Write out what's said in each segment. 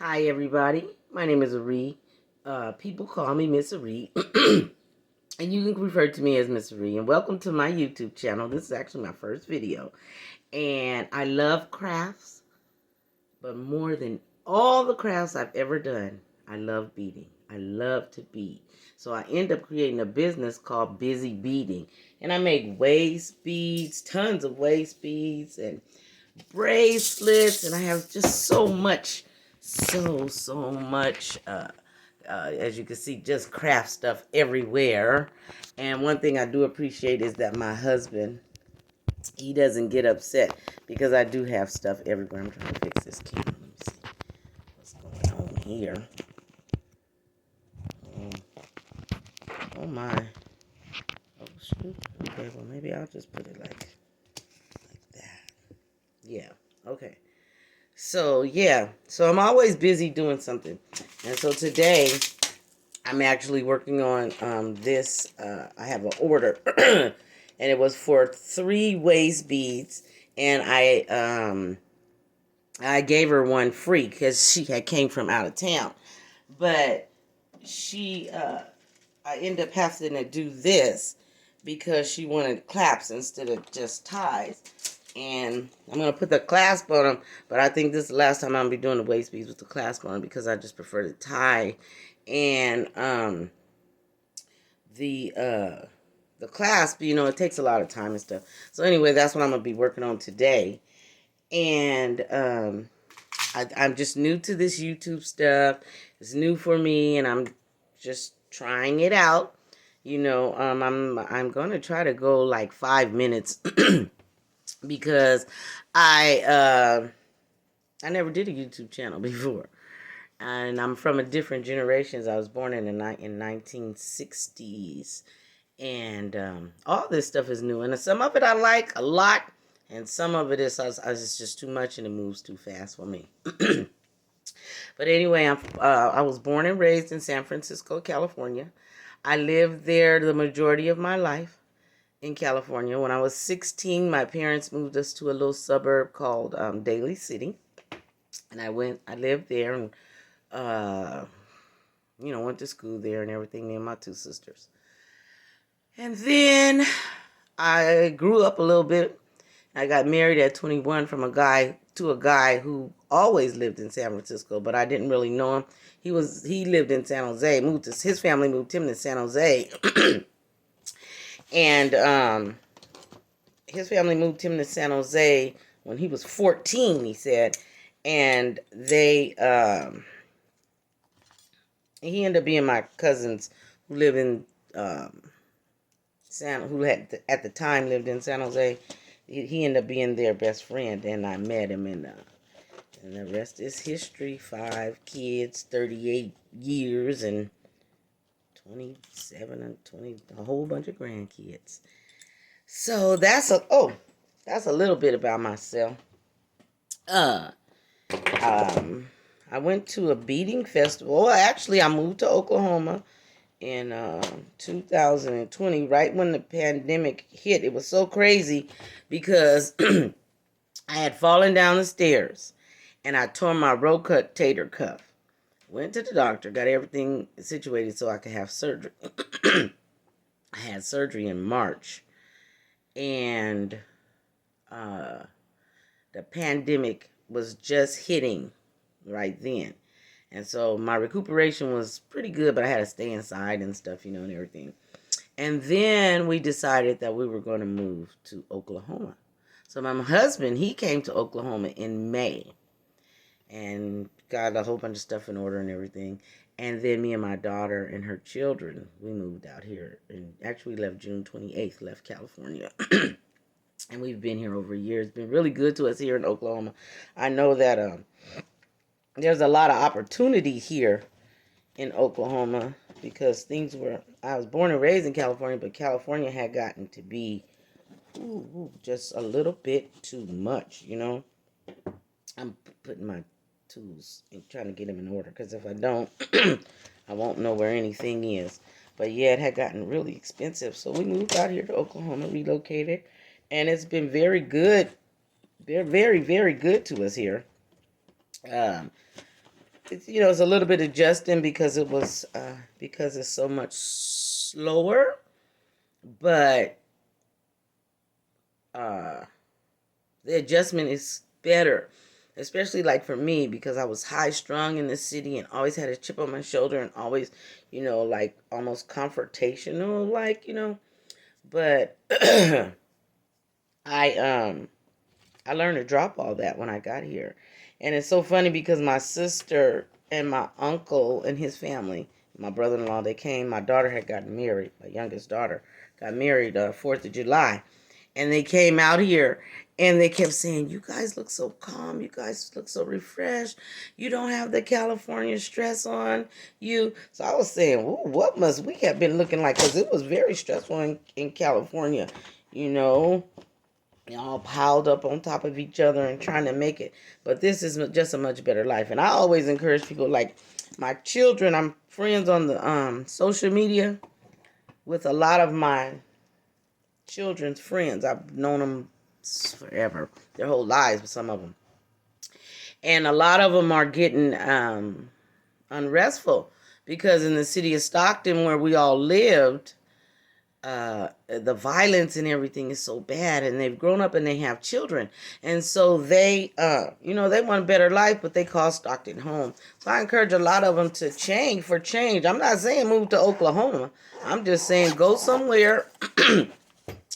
Hi, everybody. My name is Aree. People call me Miss Aree, and you can refer to me as Miss Aree. And welcome to my YouTube channel. This is actually my first video. And I love crafts, but more than all the crafts I've ever done, I love beading. I love to bead. So I end up creating a business called Busy Beading. And I make waist beads, tons of waist beads, and bracelets, and I have just so much, so much, as you can see, just craft stuff everywhere. And one thing I do appreciate is that my husband, he doesn't get upset because I do have stuff everywhere. I'm trying to fix this camera. Let me see what's going on here. Oh my. Oh shoot. Okay, well maybe I'll just put it like that. Yeah. Okay. So I'm always busy doing something. And so today I'm actually working on this. I have an order and it was for 3 waist beads, and I gave her one free because she had came from out of town. But I ended up having to do this because she wanted clasps instead of just ties. And I'm going to put the clasp on them, but I think this is the last time I'm going to be doing the waist beads with the clasp on them because I just prefer to tie. And the clasp, it takes a lot of time and stuff. So anyway, that's what I'm going to be working on today. And I'm just new to this YouTube stuff. It's new for me, and I'm just trying it out. I'm going to try to go like 5 minutes because I never did a YouTube channel before, and I'm from a different generations. I was born in 1960s, and all this stuff is new, and some of it I like a lot, and some of it is it's just too much and it moves too fast for me. But anyway, I was born and raised in San Francisco, California. I lived there the majority of my life in California. When I was 16, my parents moved us to a little suburb called Daly City. And I lived there and, went to school there and everything, me and my 2 sisters. And then I grew up a little bit. I got married at 21 from a guy who always lived in San Francisco, but I didn't really know him. He lived in San Jose. His family moved him to San Jose. And his family moved him to San Jose when he was 14, he said. And he ended up being my cousins who live in who had at the time lived in San Jose. He ended up being their best friend, and I met him, and the rest is history. 5 kids, 38 years, and 27 and 20, a whole bunch of grandkids. So that's a little bit about myself. I went to a beading festival. Well, actually, I moved to Oklahoma in 2020, right when the pandemic hit. It was so crazy because I had fallen down the stairs and I tore my rotator cuff. Went to the doctor, got everything situated so I could have surgery. I had surgery in March, and the pandemic was just hitting right then. And so my recuperation was pretty good, but I had to stay inside and stuff, and everything. And then we decided that we were going to move to Oklahoma. So my husband, he came to Oklahoma in May and got a whole bunch of stuff in order and everything. And then me and my daughter and her children, we moved out here. And actually left June 28th, left California. And we've been here over a year. It's been really good to us here in Oklahoma. I know that there's a lot of opportunity here in Oklahoma because I was born and raised in California, but California had gotten to be just a little bit too much, I'm putting my tools and trying to get them in order, because if I don't, I won't know where anything is. But yeah, it had gotten really expensive, so we moved out here to Oklahoma, relocated, and it's been very good. They're very, very good to us here. it's a little bit adjusting because because it's so much slower, but uh, the adjustment is better, especially like for me because I was high strung in the city and always had a chip on my shoulder and always, like almost confrontational, like. But I I learned to drop all that when I got here. And it's so funny because my sister and my uncle and his family, my brother-in-law, they came. My daughter had gotten married. My youngest daughter got married 4th of July. And they came out here and they kept saying, you guys look so calm. You guys look so refreshed. You don't have the California stress on you. So I was saying, ooh, what must we have been looking like? Because it was very stressful in California, you know all piled up on top of each other and trying to make it. But this is just a much better life. And I always encourage people, like my children, I'm friends on the social media with a lot of my children's friends. I've known them forever, their whole lives, some of them. And a lot of them are getting unrestful because in the city of Stockton where we all lived, the violence and everything is so bad, and they've grown up and they have children, and so they they want a better life, but they call Stockton home. So I encourage a lot of them to change. I'm not saying move to Oklahoma. I'm just saying go somewhere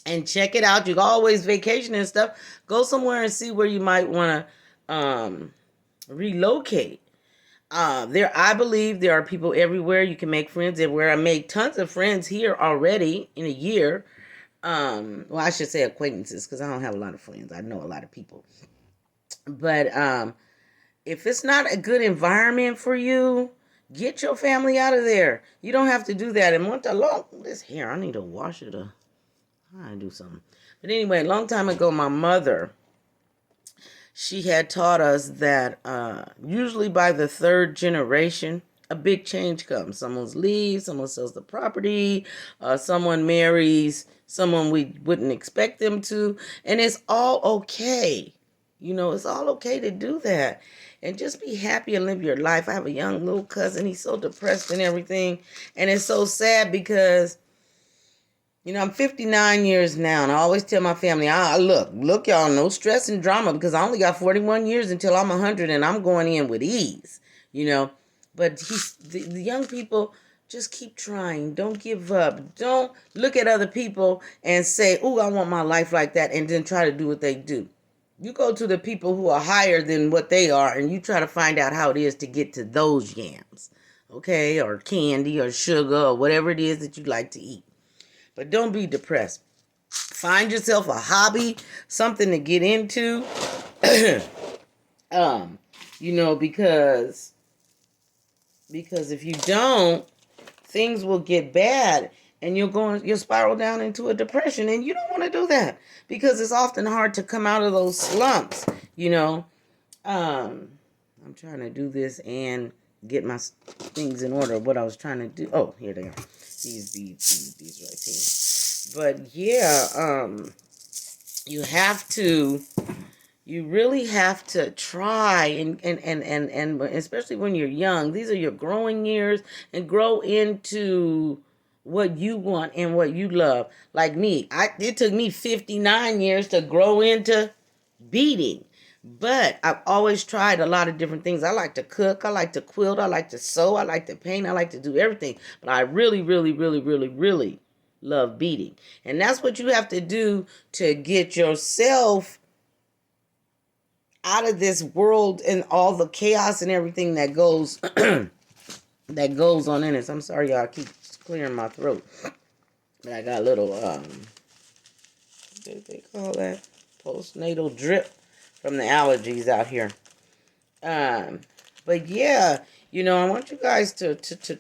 and check it out. You can always vacation and stuff. Go somewhere and see where you might want to relocate. I believe there are people everywhere. You can make friends everywhere. I made tons of friends here already in a year. Well, I should say acquaintances because I don't have a lot of friends. I know a lot of people. But if it's not a good environment for you, get your family out of there. You don't have to do that. And this hair, I need to wash it. I do something. But anyway, a long time ago, my mother, she had taught us that usually by the 3rd generation, a big change comes. Someone leaves, someone sells the property, someone marries someone we wouldn't expect them to, and it's all okay. It's all okay to do that. And just be happy and live your life. I have a young little cousin. He's so depressed and everything. And it's so sad because I'm 59 years now, and I always tell my family, look, y'all, no stress and drama because I only got 41 years until I'm 100, and I'm going in with ease, But the young people, just keep trying. Don't give up. Don't look at other people and say, oh, I want my life like that, and then try to do what they do. You go to the people who are higher than what they are, and you try to find out how it is to get to those yams, okay, or candy or sugar or whatever it is that you like to eat. But don't be depressed. Find yourself a hobby, something to get into. Because if you don't, things will get bad and you'll spiral down into a depression, and you don't want to do that because it's often hard to come out of those slumps. I'm trying to do this and get my things in order. What I was trying to do. Oh, here they are. These right here. But yeah, you really have to try and especially when you're young. These are your growing years, and grow into what you want and what you love. Like me, it took me 59 years to grow into beading. But I've always tried a lot of different things. I like to cook. I like to quilt. I like to sew. I like to paint. I like to do everything. But I really, really, really, really, really love beading. And that's what you have to do to get yourself out of this world and all the chaos and everything that goes that goes on in it. I'm sorry, y'all. I keep clearing my throat. But I got a little, what do they call that? Postnatal drip from the allergies out here. But yeah, I want you guys to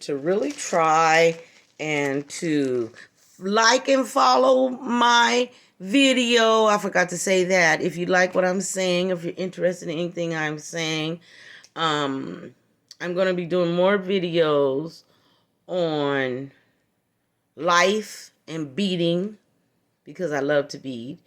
really try and to like and follow my video. I forgot to say that. If you like what I'm saying, if you're interested in anything I'm saying, I'm going to be doing more videos on life and beading because I love to bead.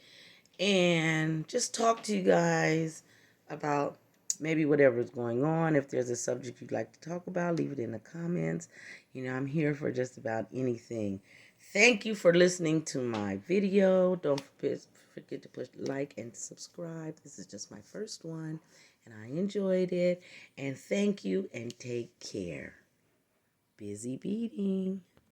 And just talk to you guys about maybe whatever's going on. If there's a subject you'd like to talk about, leave it in the comments. You know, I'm here for just about anything. Thank you for listening to my video. Don't forget to push like and subscribe. This is just my first one, and I enjoyed it. And thank you, and take care. Busy beading.